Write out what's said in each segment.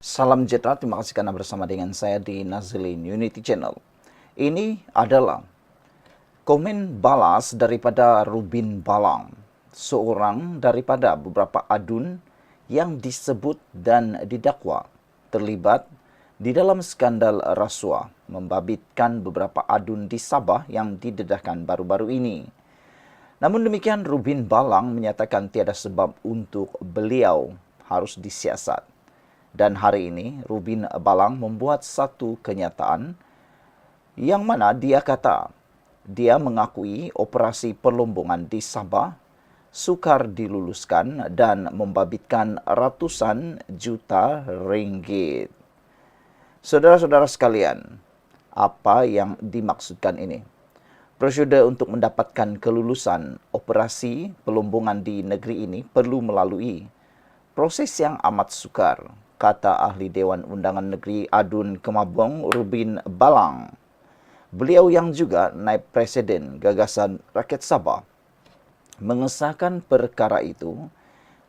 Salam sejahtera, terima kasih karena bersama dengan saya di Nazilin Unity Channel. Ini adalah komen balas daripada Rubin Balang, seorang daripada beberapa adun yang disebut dan didakwa terlibat di dalam skandal rasuah membabitkan beberapa adun di Sabah yang didedahkan baru-baru ini. Namun demikian, Rubin Balang menyatakan tiada sebab untuk beliau harus disiasat. Dan hari ini, Rubin Balang membuat satu kenyataan yang mana dia kata dia mengakui operasi perlombongan di Sabah sukar diluluskan dan membabitkan ratusan juta ringgit. Saudara-saudara sekalian, apa yang dimaksudkan ini? Prosedur untuk mendapatkan kelulusan operasi perlombongan di negeri ini perlu melalui proses yang amat sukar, kata ahli Dewan Undangan Negeri Adun Kemabong Rubin Balang. Beliau yang juga naib presiden Gagasan Rakyat Sabah mengesahkan perkara itu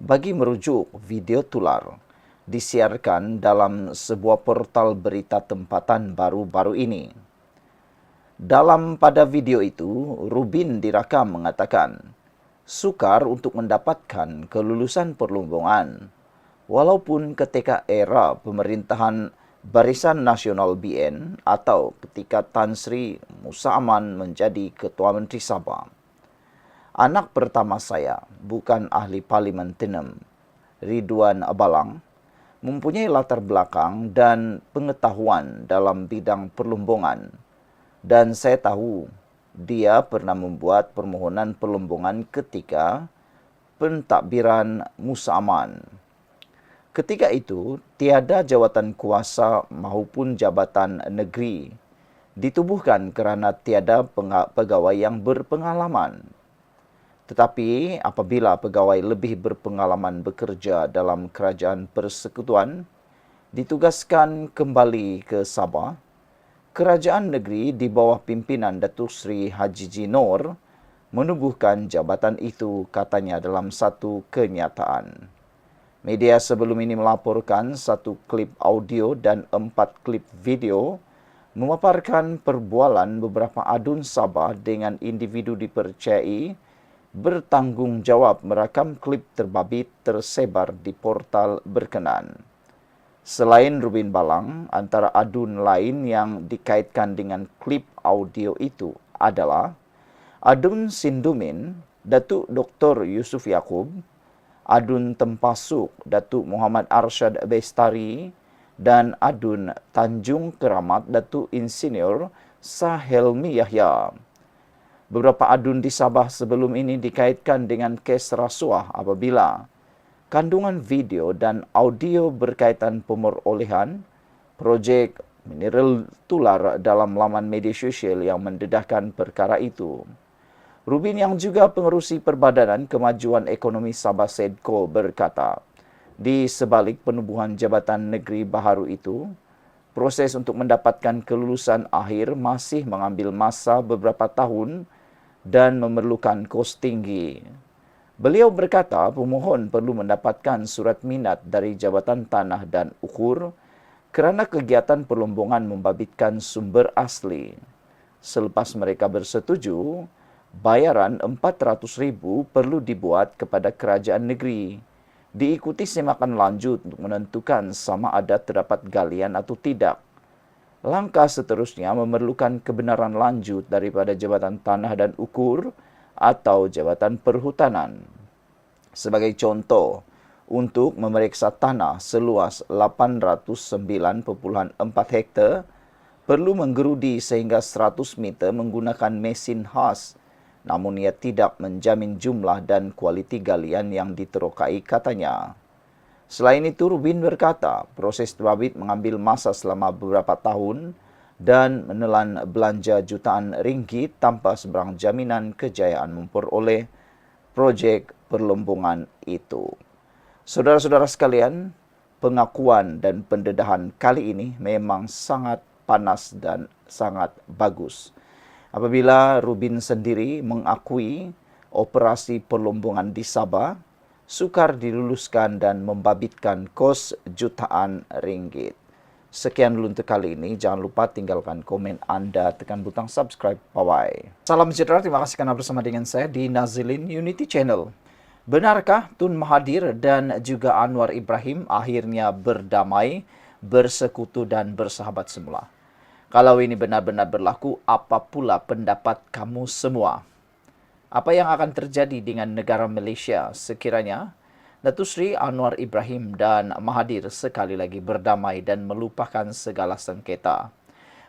bagi merujuk video tular disiarkan dalam sebuah portal berita tempatan baru-baru ini. Pada video itu, Rubin dirakam mengatakan, sukar untuk mendapatkan kelulusan perlombongan, walaupun ketika era pemerintahan Barisan Nasional BN atau ketika Tan Sri Musa Aman menjadi Ketua Menteri Sabah. Anak pertama saya, bukan ahli parlimen Tenem, Ridwan Balang, mempunyai latar belakang dan pengetahuan dalam bidang perlombongan. Dan saya tahu dia pernah membuat permohonan perlombongan ketika pentadbiran Musa Aman. Ketika itu, tiada jawatan kuasa maupun jabatan negeri ditubuhkan kerana tiada pegawai yang berpengalaman. Tetapi apabila pegawai lebih berpengalaman bekerja dalam kerajaan persekutuan ditugaskan kembali ke Sabah, kerajaan negeri di bawah pimpinan Datuk Seri Haji Jinor menubuhkan jabatan itu, katanya dalam satu kenyataan. Media sebelum ini melaporkan satu klip audio dan 4 klip video memaparkan perbualan beberapa adun Sabah dengan individu dipercayai bertanggungjawab merakam klip terbabit tersebar di portal berkenan. Selain Rubin Balang, antara adun lain yang dikaitkan dengan klip audio itu adalah Adun Sindumin, Datuk Dr. Yusuf Yaakob, Adun Tempasuk, Datuk Muhammad Arsyad Bestari, dan Adun Tanjung Keramat, Datuk Insinyur Sahelmi Yahya. Beberapa adun di Sabah sebelum ini dikaitkan dengan kes rasuah apabila kandungan video dan audio berkaitan pemerolehan projek mineral tular dalam laman media sosial yang mendedahkan perkara itu. Rubin yang juga pengerusi Perbadanan Kemajuan Ekonomi Sabah Sedco berkata, di sebalik penubuhan jabatan negeri baharu itu, proses untuk mendapatkan kelulusan akhir masih mengambil masa beberapa tahun dan memerlukan kos tinggi. Beliau berkata pemohon perlu mendapatkan surat minat dari Jabatan Tanah dan Ukur kerana kegiatan perlombongan membabitkan sumber asli. Selepas mereka bersetuju, bayaran 400,000 perlu dibuat kepada kerajaan negeri. Diikuti semakan lanjut untuk menentukan sama ada terdapat galian atau tidak. Langkah seterusnya memerlukan kebenaran lanjut daripada Jabatan Tanah dan Ukur atau Jabatan Perhutanan. Sebagai contoh, untuk memeriksa tanah seluas 809.4 hektar, perlu menggerudi sehingga 100 meter menggunakan mesin khas, namun ia tidak menjamin jumlah dan kualiti galian yang diterokai, katanya. Selain itu, Rubin berkata, proses terbabit mengambil masa selama beberapa tahun dan menelan belanja jutaan ringgit tanpa sebarang jaminan kejayaan memperoleh projek perlombongan itu. Saudara-saudara sekalian, pengakuan dan pendedahan kali ini memang sangat panas dan sangat bagus. Apabila Rubin sendiri mengakui operasi perlombongan di Sabah Sukar diluluskan dan membabitkan kos jutaan ringgit. Sekian dulu untuk kali ini. Jangan lupa tinggalkan komen Anda, tekan butang subscribe. Bye-bye. Salam sejahtera, terima kasih karena bersama dengan saya di Nazilin Unity Channel. Benarkah Tun Mahathir dan juga Anwar Ibrahim akhirnya berdamai, bersekutu dan bersahabat semula? Kalau ini benar-benar berlaku, apa pula pendapat kamu semua? Apa yang akan terjadi dengan negara Malaysia sekiranya Datuk Seri Anwar Ibrahim dan Mahathir sekali lagi berdamai dan melupakan segala sengketa?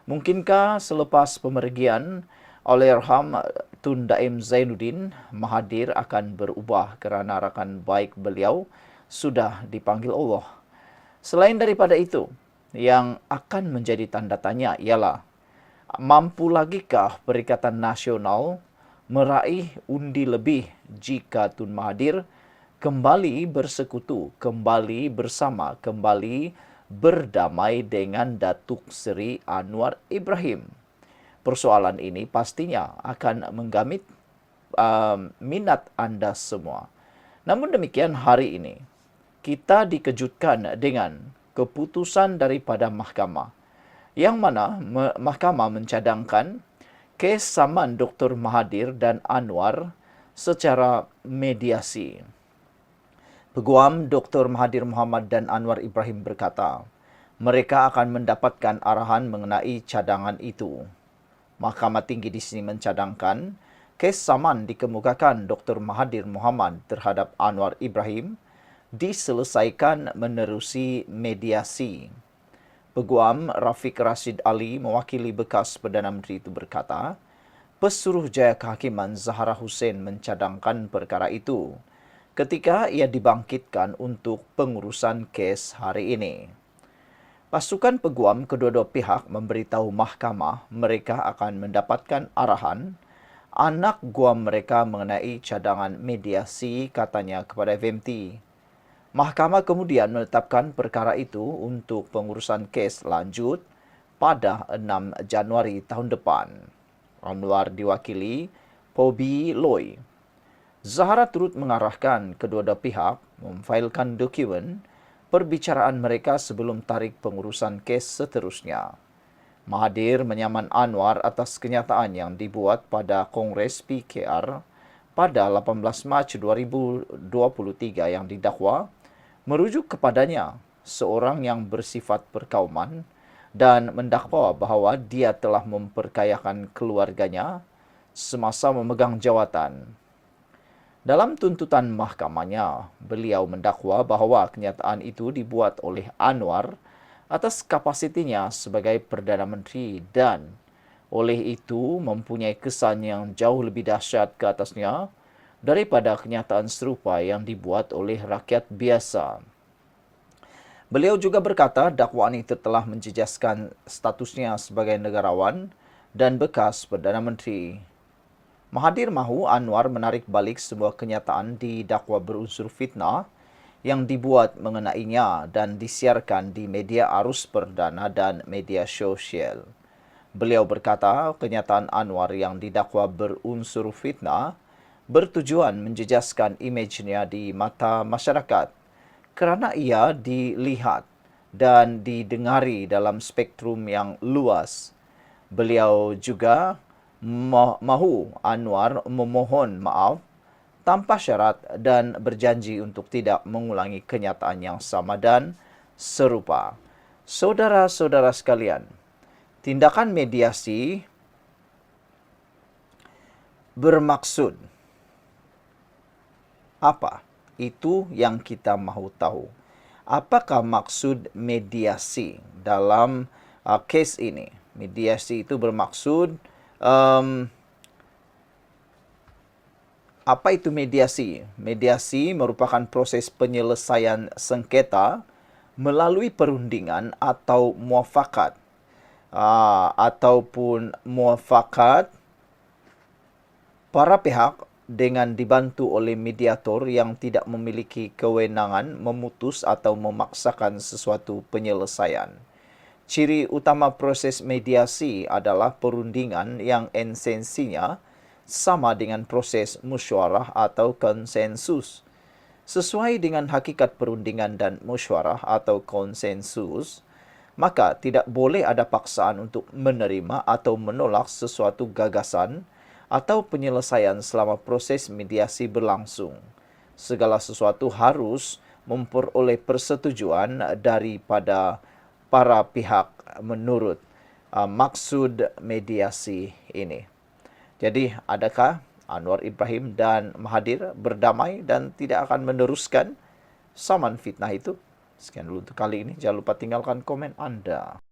Mungkinkah selepas pemergian Allahyarham Tun Daim Zainuddin, Mahathir akan berubah kerana rakan baik beliau sudah dipanggil Allah? Selain daripada itu, yang akan menjadi tanda tanya ialah mampu lagikah Perikatan Nasional meraih undi lebih jika Tun Mahathir kembali bersekutu, kembali bersama, kembali berdamai dengan Datuk Seri Anwar Ibrahim? Persoalan ini pastinya akan menggamit minat anda semua. Namun demikian, hari ini kita dikejutkan dengan keputusan daripada mahkamah, yang mana mahkamah mencadangkan kes saman Dr. Mahathir dan Anwar secara mediasi. Peguam Dr. Mahathir Mohamad dan Anwar Ibrahim berkata, mereka akan mendapatkan arahan mengenai cadangan itu. Mahkamah Tinggi di sini mencadangkan kes saman dikemukakan Dr. Mahathir Mohamad terhadap Anwar Ibrahim diselesaikan menerusi mediasi. Peguam Rafiq Rashid Ali mewakili bekas Perdana Menteri itu berkata, Pesuruhjaya Kehakiman Zahara Hussein mencadangkan perkara itu ketika ia dibangkitkan untuk pengurusan kes hari ini. Pasukan peguam kedua-dua pihak memberitahu mahkamah mereka akan mendapatkan arahan anak guam mereka mengenai cadangan mediasi, katanya kepada FMT. Mahkamah kemudian menetapkan perkara itu untuk pengurusan kes lanjut pada 6 Januari tahun depan. Anwar diwakili Pobi Loy. Zahara turut mengarahkan kedua-dua pihak memfailkan dokumen perbicaraan mereka sebelum tarikh pengurusan kes seterusnya. Mahathir menyaman Anwar atas kenyataan yang dibuat pada Kongres PKR pada 18 Mac 2023 yang didakwa merujuk kepadanya seorang yang bersifat perkauman dan mendakwa bahawa dia telah memperkayakan keluarganya semasa memegang jawatan. Dalam tuntutan mahkamahnya, beliau mendakwa bahawa kenyataan itu dibuat oleh Anwar atas kapasitinya sebagai Perdana Menteri dan oleh itu mempunyai kesan yang jauh lebih dahsyat ke atasnya daripada kenyataan serupa yang dibuat oleh rakyat biasa. Beliau juga berkata dakwaan itu telah menjejaskan statusnya sebagai negarawan dan bekas Perdana Menteri. Mahathir mahu Anwar menarik balik semua kenyataan didakwa berunsur fitnah yang dibuat mengenainya dan disiarkan di media arus perdana dan media sosial. Beliau berkata kenyataan Anwar yang didakwa berunsur fitnah bertujuan menjejaskan imejnya di mata masyarakat kerana ia dilihat dan didengari dalam spektrum yang luas. Beliau juga mahu Anwar memohon maaf tanpa syarat dan berjanji untuk tidak mengulangi kenyataan yang sama dan serupa. Saudara-saudara sekalian, tindakan mediasi bermaksud apa? Itu yang kita mahu tahu. Apakah maksud mediasi dalam kes ini? Mediasi itu bermaksud apa itu mediasi? Mediasi merupakan proses penyelesaian sengketa melalui perundingan atau muafakat ataupun muafakat para pihak dengan dibantu oleh mediator yang tidak memiliki kewenangan memutus atau memaksakan sesuatu penyelesaian. Ciri utama proses mediasi adalah perundingan yang esensinya sama dengan proses musyawarah atau konsensus. Sesuai dengan hakikat perundingan dan musyawarah atau konsensus, maka tidak boleh ada paksaan untuk menerima atau menolak sesuatu gagasan atau penyelesaian selama proses mediasi berlangsung. Segala sesuatu harus memperoleh persetujuan daripada para pihak menurut maksud mediasi ini. Jadi, adakah Anwar Ibrahim dan Mahathir berdamai dan tidak akan meneruskan saman fitnah itu? Sekian dulu untuk kali ini. Jangan lupa tinggalkan komen Anda.